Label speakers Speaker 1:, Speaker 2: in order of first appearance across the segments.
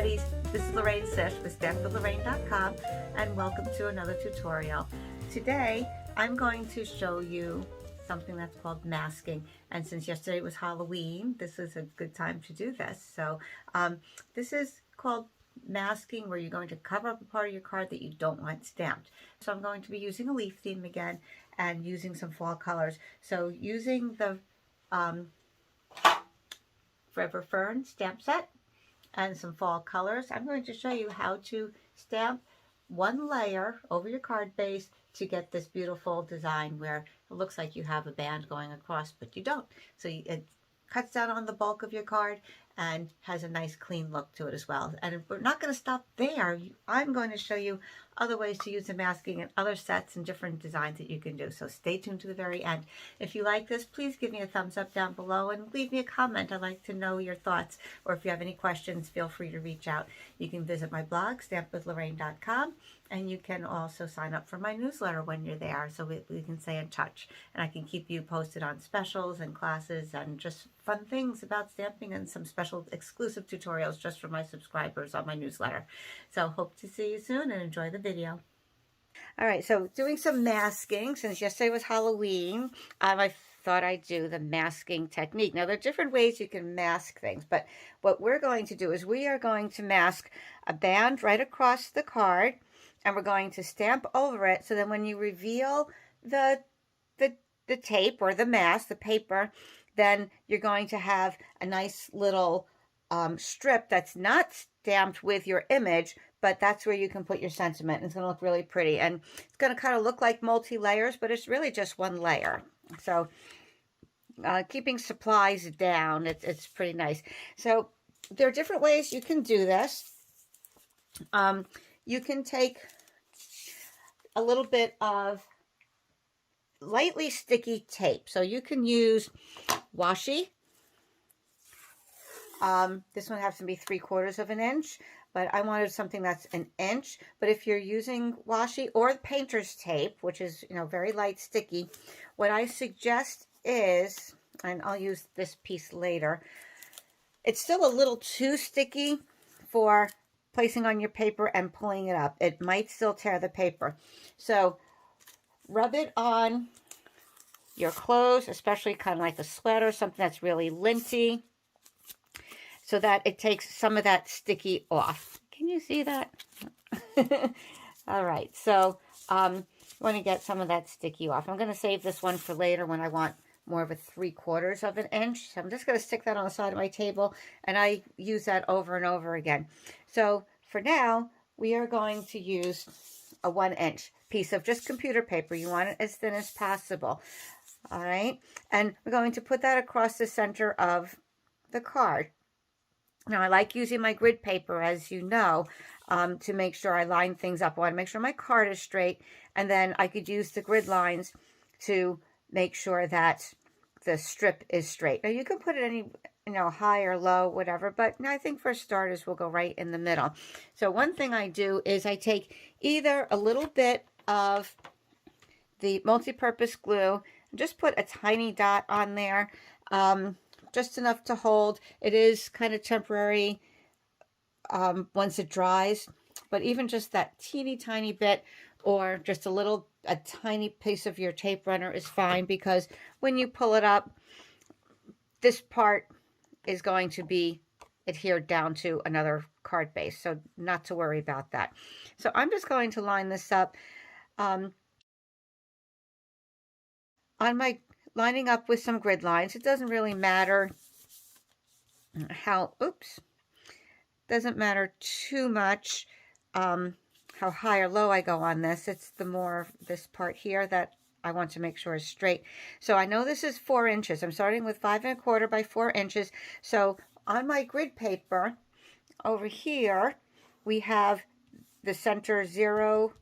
Speaker 1: ladies, this is Lorraine Sish with StampWithLorraine.com and welcome to another tutorial. Today I'm going to show you something that's called masking, and since yesterday was Halloween, this is a good time to do this. So this is called masking, where you're going to cover up a part of your card that you don't want stamped. So I'm going to be using a leaf theme again and using some fall colors. So using the Forever Fern stamp set and some fall colors, I'm going to show you how to stamp one layer over your card base to get this beautiful design where it looks like you have a band going across, but you don't. So it cuts down on the bulk of your card and has a nice clean look to it as well. And we're not going to stop there. I'm going to show you other ways to use the masking and other sets and different designs that you can do. So stay tuned to the very end. If you like this, please give me a thumbs up down below and leave me a comment. I'd like to know your thoughts. Or if you have any questions, feel free to reach out. You can visit my blog, StampWithLorraine.com, and you can also sign up for my newsletter when you're there, so we can stay in touch. And I can keep you posted on specials and classes and just fun things about stamping and some special exclusive tutorials just for my subscribers on my newsletter. So hope to see you soon and enjoy the video. All right, so doing some masking. Since yesterday was Halloween, I thought I'd do the masking technique. Now, there are different ways you can mask things, but what we're going to do is we are going to mask a band right across the card, and we're going to stamp over it, so then when you reveal the tape or the mask, the paper, then you're going to have a nice little strip that's not stamped with your image, but that's where you can put your sentiment, and it's going to look really pretty. And it's going to kind of look like multi-layers, but it's really just one layer. So keeping supplies down, it's pretty nice. So there are different ways you can do this. You can take a little bit of lightly sticky tape. So you can use washi. This one has to be 3/4 of an inch, but I wanted something that's an inch. But if you're using washi or painter's tape, which is, very light sticky, what I suggest is, and I'll use this piece later, it's still a little too sticky for placing on your paper and pulling it up. It might still tear the paper. So rub it on your clothes, especially kind of like a sweater, something that's really linty, so that it takes some of that sticky off. Can you see that? All right, so you want to get some of that sticky off. I'm going to save this one for later when I want more of a 3/4 of an inch. So I'm just going to stick that on the side of my table, and I use that over and over again. So for now, we are going to use a 1-inch piece of just computer paper. You want it as thin as possible. All right, and we're going to put that across the center of the card. Now, I like using my grid paper, as you know, to make sure I line things up. I want to make sure my card is straight, and then I could use the grid lines to make sure that the strip is straight. Now, you can put it any, high or low, whatever, but I think for starters, we'll go right in the middle. So one thing I do is I take either a little bit of the multi-purpose glue, and just put a tiny dot on there, just enough to hold. It is kind of temporary once it dries, but even just that teeny tiny bit, or just a tiny piece of your tape runner is fine, because when you pull it up, this part is going to be adhered down to another card base, so not to worry about that. So I'm just going to line this up on my lining up with some grid lines. It doesn't really matter how, doesn't matter too much how high or low I go on this. It's the more this part here that I want to make sure is straight. So I know this is 4 inches. I'm starting with 5 1/4 by 4 inches. So on my grid paper over here, we have the center 0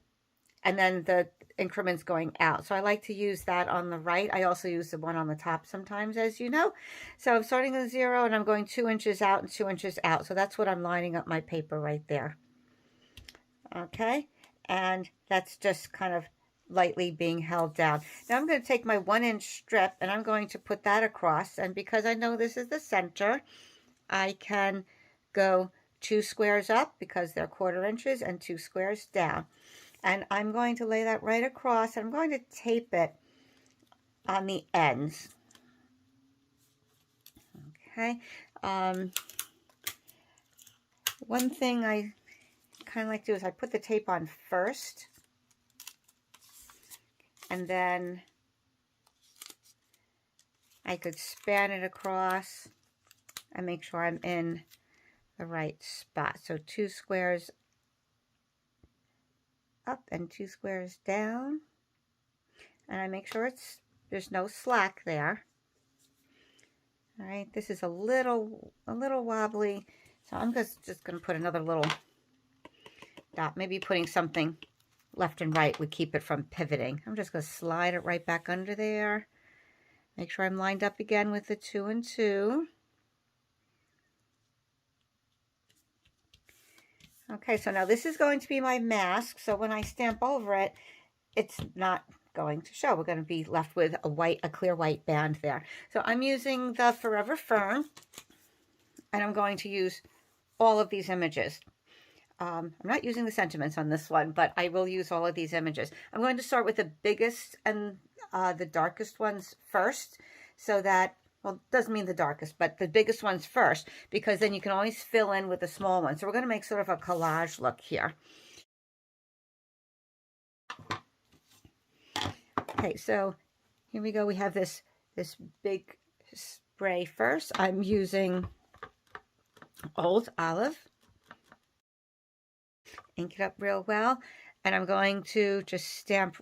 Speaker 1: and then the increments going out. So I like to use that on the right. I also use the one on the top sometimes, as you know. So I'm starting at 0 and I'm going 2 inches out and 2 inches out. So that's what I'm lining up my paper right there. Okay, and that's just kind of lightly being held down. Now I'm going to take my 1-inch strip and I'm going to put that across, and because I know this is the center, I can go 2 squares up because they're 1/4 inches and 2 squares down. And I'm going to lay that right across, and I'm going to tape it on the ends. Okay. One thing I kind of like to do is I put the tape on first, and then I could span it across and make sure I'm in the right spot. So 2 squares up and 2 squares down, and I make sure there's no slack there. All right, this is a little wobbly, so I'm just going to put another little dot. Maybe putting something left and right would keep it from pivoting. I'm just going to slide it right back under there. Make sure I'm lined up again with the 2 and 2. Okay, so now this is going to be my mask, so when I stamp over it, it's not going to show. We're going to be left with a clear white band there. So I'm using the Forever Fern, and I'm going to use all of these images. I'm not using the sentiments on this one, but I will use all of these images. I'm going to start with the biggest and the darkest ones first, so that, well, it doesn't mean the darkest, but the biggest ones first, because then you can always fill in with the small ones. So we're going to make sort of a collage look here. Okay, so here we go. We have this big spray first. I'm using Old Olive. Ink it up real well, and I'm going to just stamp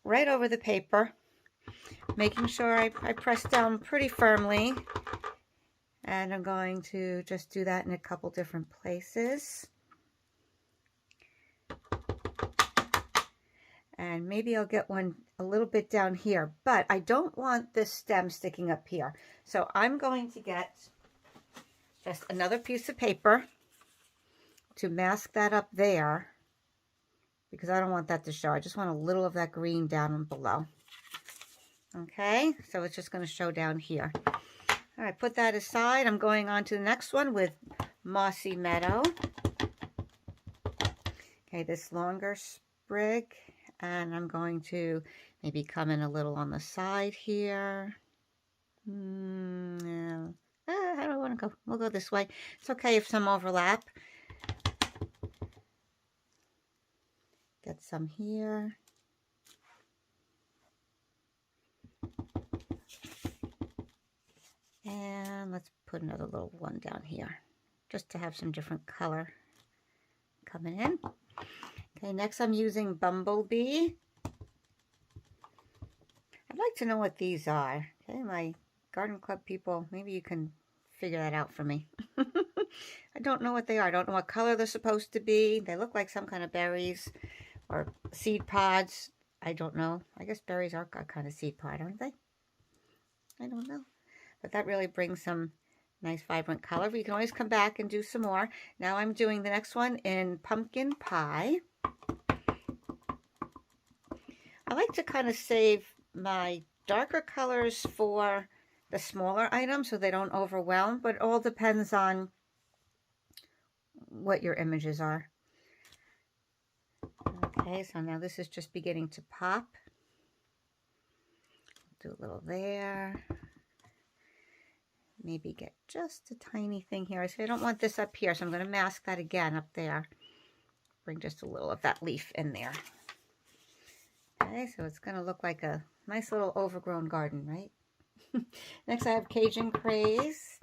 Speaker 1: right over the paper, making sure I press down pretty firmly, and I'm going to just do that in a couple different places. And maybe I'll get one a little bit down here, but I don't want this stem sticking up here. So I'm going to get just another piece of paper to mask that up there, because I don't want that to show. I just want a little of that green down and below. Okay, so it's just going to show down here. All right, put that aside. I'm going on to the next one with Mossy Meadow. Okay, this longer sprig, and I'm going to maybe come in a little on the side here. No. How do I want to go? We'll go this way. It's okay if some overlap. Get some here. And let's put another little one down here, just to have some different color coming in. Okay, next I'm using Bumblebee. I'd like to know what these are. Okay, my garden club people, maybe you can figure that out for me. I don't know what they are. I don't know what color they're supposed to be. They look like some kind of berries or seed pods. I don't know. I guess berries are a kind of seed pod, aren't they? I don't know. But that really brings some nice vibrant color. But you can always come back and do some more. Now I'm doing the next one in Pumpkin Pie. I like to kind of save my darker colors for the smaller items so they don't overwhelm, but it all depends on what your images are. Okay, so now this is just beginning to pop. Do a little there. Maybe get just a tiny thing here. I don't want this up here, so I'm going to mask that again up there. Bring just a little of that leaf in there. Okay, so it's going to look like a nice little overgrown garden, right? Next I have Cajun Craze.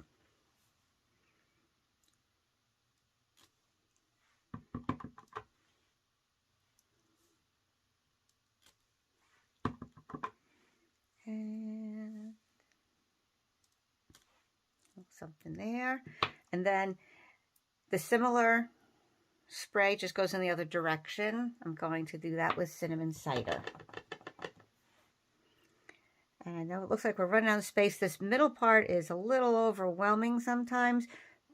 Speaker 1: And something there. And then the similar spray just goes in the other direction. I'm going to do that with Cinnamon Cider. And I know it looks like we're running out of space. This middle part is a little overwhelming sometimes,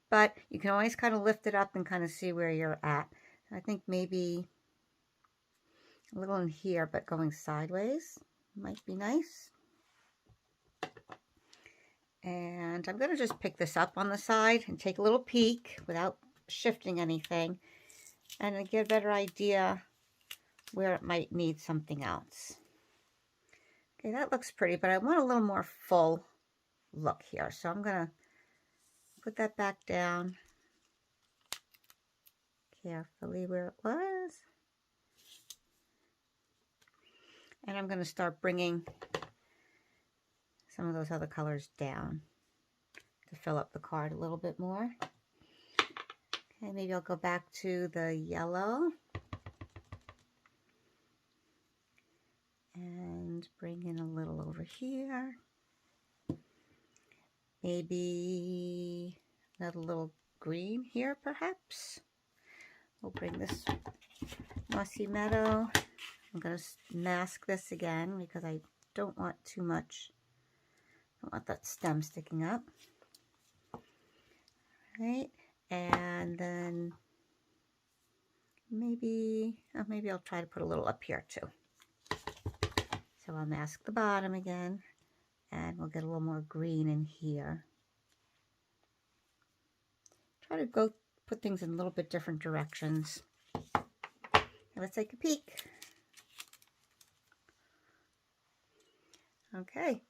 Speaker 1: but you can always kind of lift it up and kind of see where you're at. I think maybe a little in here, but going sideways might be nice. And I'm going to just pick this up on the side and take a little peek without shifting anything, and get a better idea where it might need something else. Okay, that looks pretty, but I want a little more full look here. So I'm going to put that back down carefully where it was. And I'm going to start bringing some of those other colors down to fill up the card a little bit more. Okay, maybe I'll go back to the yellow and bring in a little over here. Maybe another little green here, perhaps. We'll bring this mossy meadow. I'm going to mask this again because I don't want too much. I don't want that stem sticking up. All right, and then maybe I'll try to put a little up here too. So I'll mask the bottom again, and we'll get a little more green in here. Try to go put things in a little bit different directions. Now let's take a peek. Okay,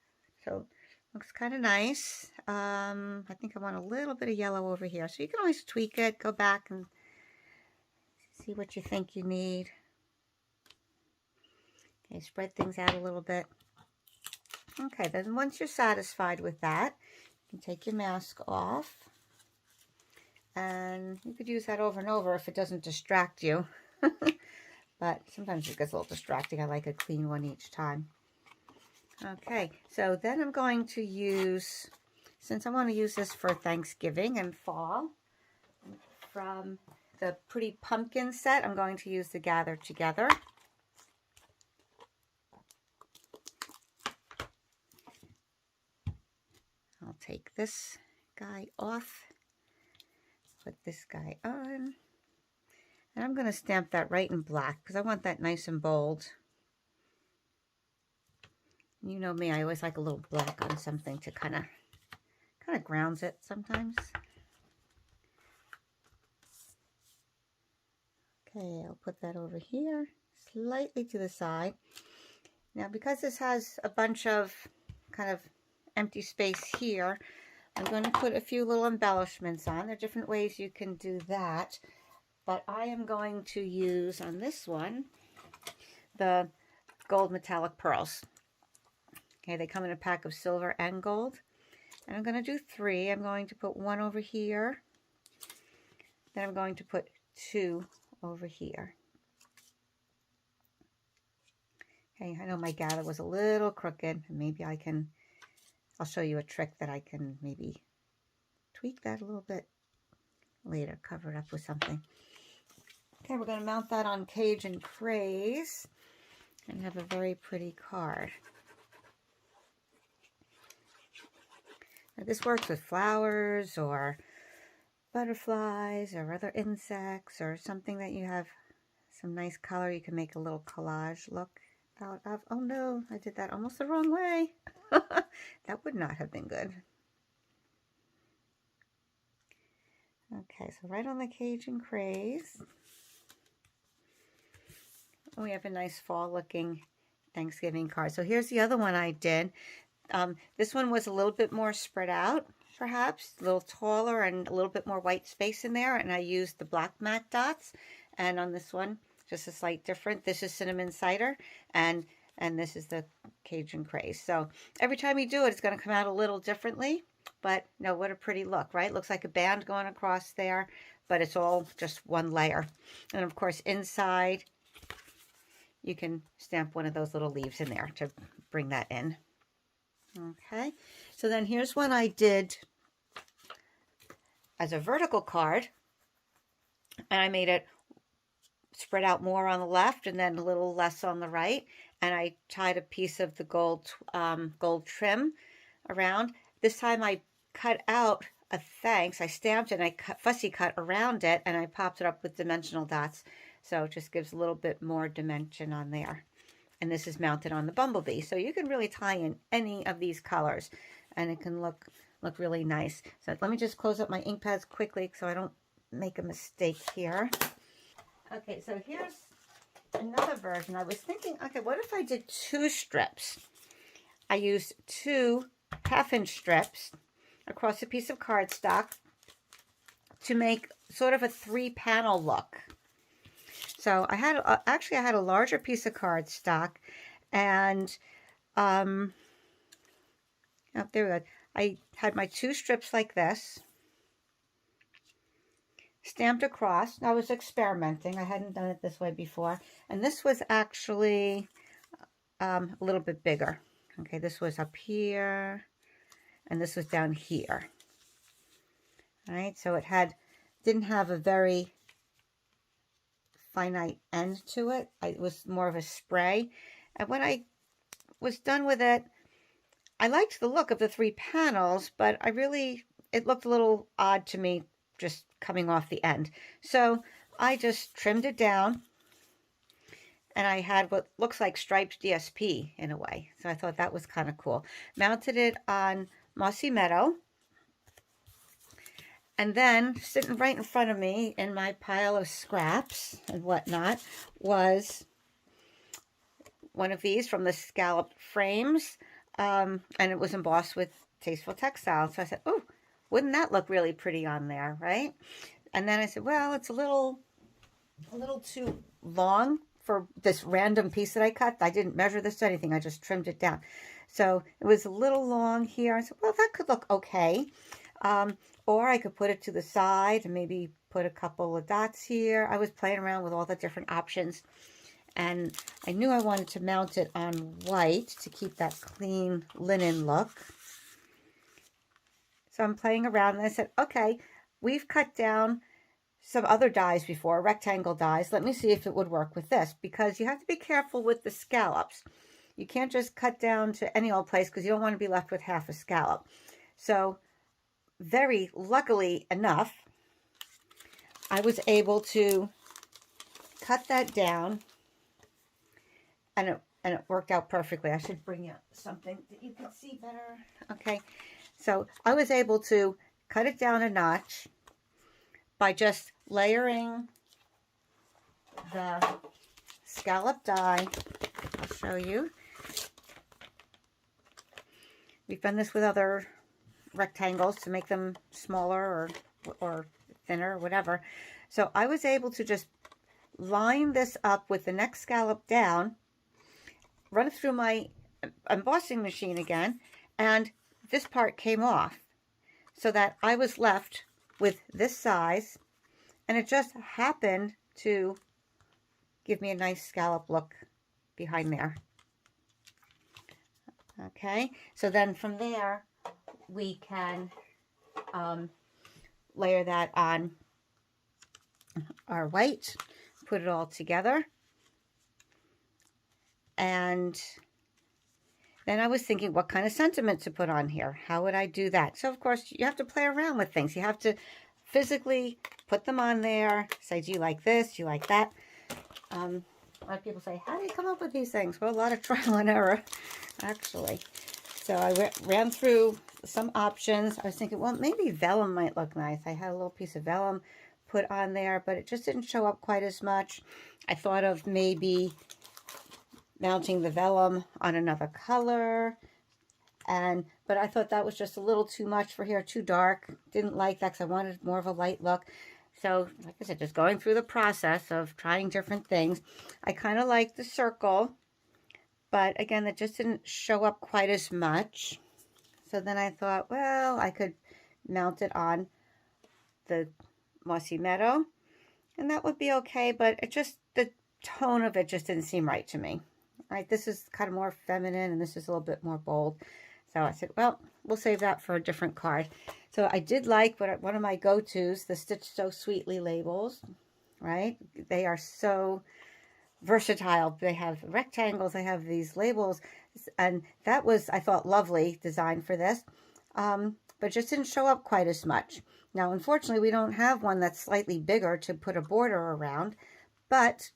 Speaker 1: so looks kind of nice. I think I want a little bit of yellow over here. So you can always tweak it, go back and see what you think you need. Okay, spread things out a little bit. Okay, then once you're satisfied with that, you can take your mask off. And you could use that over and over if it doesn't distract you. But sometimes it gets a little distracting. I like a clean one each time. Okay, so then I'm going to use, since I want to use this for Thanksgiving and fall, from the Pretty Pumpkin set, I'm going to use the Gather Together. I'll take this guy off, put this guy on, and I'm going to stamp that right in black because I want that nice and bold. You know me, I always like a little black on something to kind of grounds it sometimes. Okay, I'll put that over here, slightly to the side. Now, because this has a bunch of kind of empty space here, I'm going to put a few little embellishments on. There are different ways you can do that, but I am going to use on this one the gold metallic pearls. Okay, they come in a pack of silver and gold. And I'm going to do 3. I'm going to put 1 over here. Then I'm going to put 2 over here. Okay, I know my gather was a little crooked. Maybe I'll show you a trick that I can maybe tweak that a little bit later, cover it up with something. Okay, we're going to mount that on Cajun Craze and have a very pretty card. Now, this works with flowers or butterflies or other insects or something that you have some nice color. You can make a little collage look out of. Oh no, I did that almost the wrong way. That would not have been good. Okay, so right on the Cajun Craze. We have a nice fall looking Thanksgiving card. So here's the other one I did. This one was a little bit more spread out, perhaps, a little taller and a little bit more white space in there. And I used the black matte dots. And on this one, just a slight different. This is cinnamon cider and this is the Cajun Craze. So every time you do it, it's going to come out a little differently. But no, what a pretty look, right? Looks like a band going across there, but it's all just one layer. And of course, inside, you can stamp one of those little leaves in there to bring that in. Okay, so then here's one I did as a vertical card, and I made it spread out more on the left and then a little less on the right, and I tied a piece of the gold trim around. This time I cut out a thanks. I stamped it and I fussy cut around it, and I popped it up with dimensional dots, so it just gives a little bit more dimension on there. And this is mounted on the bumblebee. So you can really tie in any of these colors. and it can look really nice. So let me just close up my ink pads quickly so I don't make a mistake here. Okay, so here's another version. I was thinking, okay, what if I did 2 strips? I used 2 half-inch strips across a piece of cardstock to make sort of a 3-panel look. So I had, actually I had a larger piece of cardstock, and oh, there we go. I had my 2 strips like this, stamped across. I was experimenting. I hadn't done it this way before. And this was actually a little bit bigger. Okay, this was up here, and this was down here. All right, so it didn't have a very finite end to it. It was more of a spray. And when I was done with it, I liked the look of the 3 panels, but it looked a little odd to me just coming off the end. So I just trimmed it down, and I had what looks like striped DSP in a way. So I thought that was kind of cool. Mounted it on Mossy Meadow. And then sitting right in front of me in my pile of scraps and whatnot was one of these from the scalloped frames. And it was embossed with Tasteful Textiles. So I said, oh, wouldn't that look really pretty on there, right? And then I said, well, it's a little too long for this random piece that I cut. I didn't measure this or anything. I just trimmed it down. So it was a little long here. I said, well, that could look okay. Or I could put it to the side and maybe put a couple of dots here. I was playing around with all the different options. And I knew I wanted to mount it on white to keep that clean linen look. So I'm playing around, and I said, okay, we've cut down some other dies before, rectangle dies. Let me see if it would work with this, because you have to be careful with the scallops. You can't just cut down to any old place because you don't want to be left with half a scallop. So very luckily enough, I was able to cut that down, and it worked out perfectly. I should bring out something that you can see better. Okay, so I was able to cut it down a notch by just layering the scallop die. I'll show you. We've done this with other rectangles to make them smaller or thinner or whatever. So I was able to just line this up with the next scallop down, run it through my embossing machine again, and this part came off so that I was left with this size, and it just happened to give me a nice scallop look behind there. Okay, so then from there we can layer that on our white, put it all together. And then I was thinking, what kind of sentiment to put on here? How would I do that? So, of course, you have to play around with things. You have to physically put them on there, say, do you like this? Do you like that? A lot of people say, how do you come up with these things? Well, a lot of trial and error, actually. So I ran through some options. I was thinking, well, maybe vellum might look nice. I had a little piece of vellum put on there, but it just didn't show up quite as much. I thought of maybe mounting the vellum on another color, but I thought that was just a little too much for here, too dark. Didn't like that because I wanted more of a light look. So, like I said, just going through the process of trying different things. I kind of like the circle, but again, that just didn't show up quite as much. So then I thought, well, I could mount it on the Mossy Meadow, and that would be okay, but the tone of it just didn't seem right to me. Right, this is kind of more feminine, and this is a little bit more bold. So I said, well, we'll save that for a different card. So I did like one of my go-tos, the Stitch So Sweetly labels, right? They are so versatile. They have rectangles, they have these labels, and that was, I thought, lovely design for this, but just didn't show up quite as much. Now, unfortunately, we don't have one that's slightly bigger to put a border around, but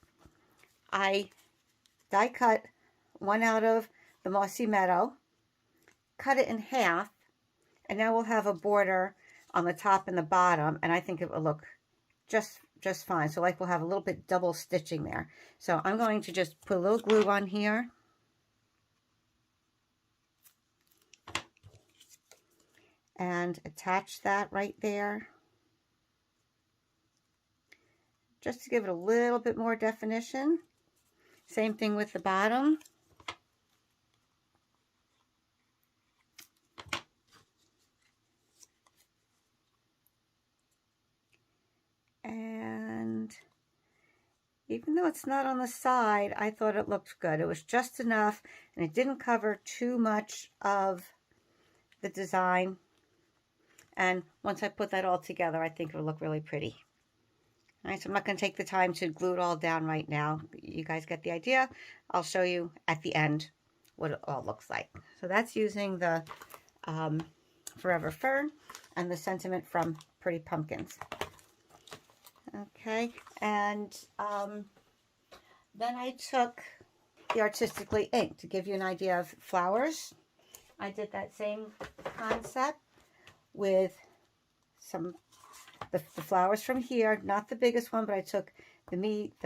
Speaker 1: I die cut one out of the Mossy Meadow, cut it in half, And now we'll have a border on the top and the bottom, and I think it will look just fine. So like we'll have a little bit double stitching there. So I'm going to just put a little glue on here. And attach that right there. Just to give it a little bit more definition. Same thing with the bottom. And even though it's not on the side, I thought it looked good. It was just enough, and it didn't cover too much of the design. And once I put that all together, I think it'll look really pretty. All right, so I'm not going to take the time to glue it all down right now. You guys get the idea. I'll show you at the end what it all looks like. So that's using the Forever Fern and the sentiment from Pretty Pumpkins. Okay, and then I took the Artistically Ink to give you an idea of flowers. I did that same concept with the flowers from here, not the biggest one, but I took the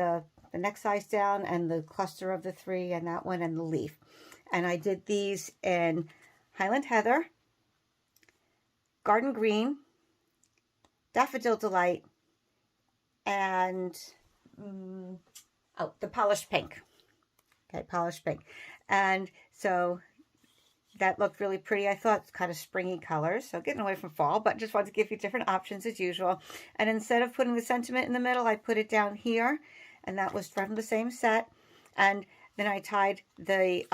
Speaker 1: next size down and the cluster of the three and that one and the leaf. And I did these in Highland Heather, Garden Green, Daffodil Delight, and the Polished Pink. Okay, Polished Pink. And so that looked really pretty. I thought it's kind of springy colors, so getting away from fall, but just wanted to give you different options as usual. And instead of putting the sentiment in the middle, I put it down here, and that was from the same set. And then I tied the,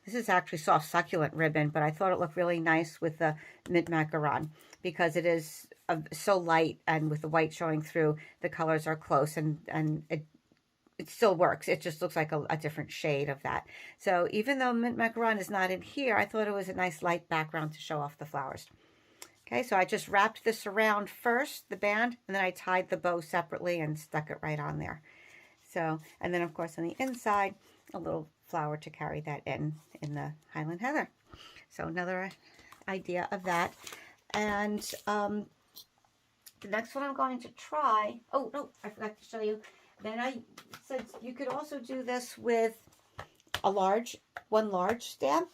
Speaker 1: this is actually soft succulent ribbon, but I thought it looked really nice with the mint macaron because it is so light, and with the white showing through, the colors are close, and it still works. It just looks like a different shade of that. So even though mint macaron is not in here, I thought it was a nice light background to show off the flowers. Okay, so I just wrapped this around first, the band, and then I tied the bow separately and stuck it right on there. So, and then of course on the inside, a little flower to carry that in the Highland Heather. So another idea of that. And the next one I'm going to try, oh no, I forgot to show you. Then I said you could also do this with one large stamp.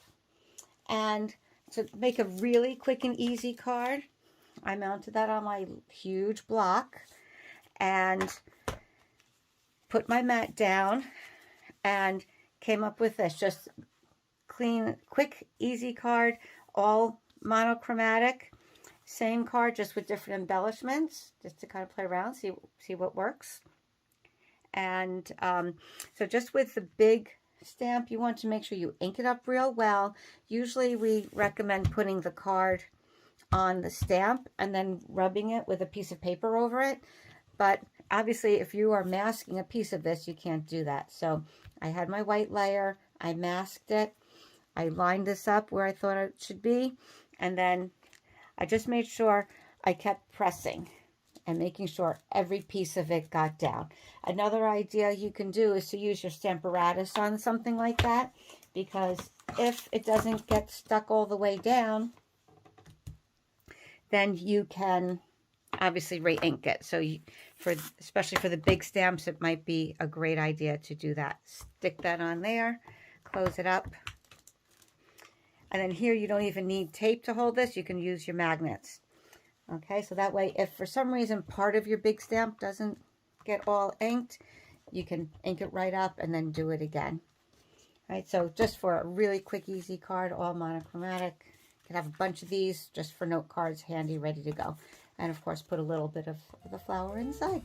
Speaker 1: And to make a really quick and easy card, I mounted that on my huge block and put my mat down and came up with this. Just clean, quick, easy card, all monochromatic. Same card, just with different embellishments, just to kind of play around, see what works. And so just with the big stamp, you want to make sure you ink it up real well. Usually we recommend putting the card on the stamp and then rubbing it with a piece of paper over it. But obviously if you are masking a piece of this, you can't do that. So I had my white layer, I masked it, I lined this up where I thought it should be, and then I just made sure I kept pressing and making sure every piece of it got down. Another idea you can do is to use your Stamparatus on something like that, because if it doesn't get stuck all the way down, then you can obviously re-ink it. So especially for the big stamps, it might be a great idea to do that. Stick that on there, close it up. And then here you don't even need tape to hold this. You can use your magnets. Okay, so that way, if for some reason part of your big stamp doesn't get all inked, you can ink it right up and then do it again. All right, so just for a really quick, easy card, all monochromatic. You can have a bunch of these just for note cards, handy, ready to go. And of course, put a little bit of the flower inside.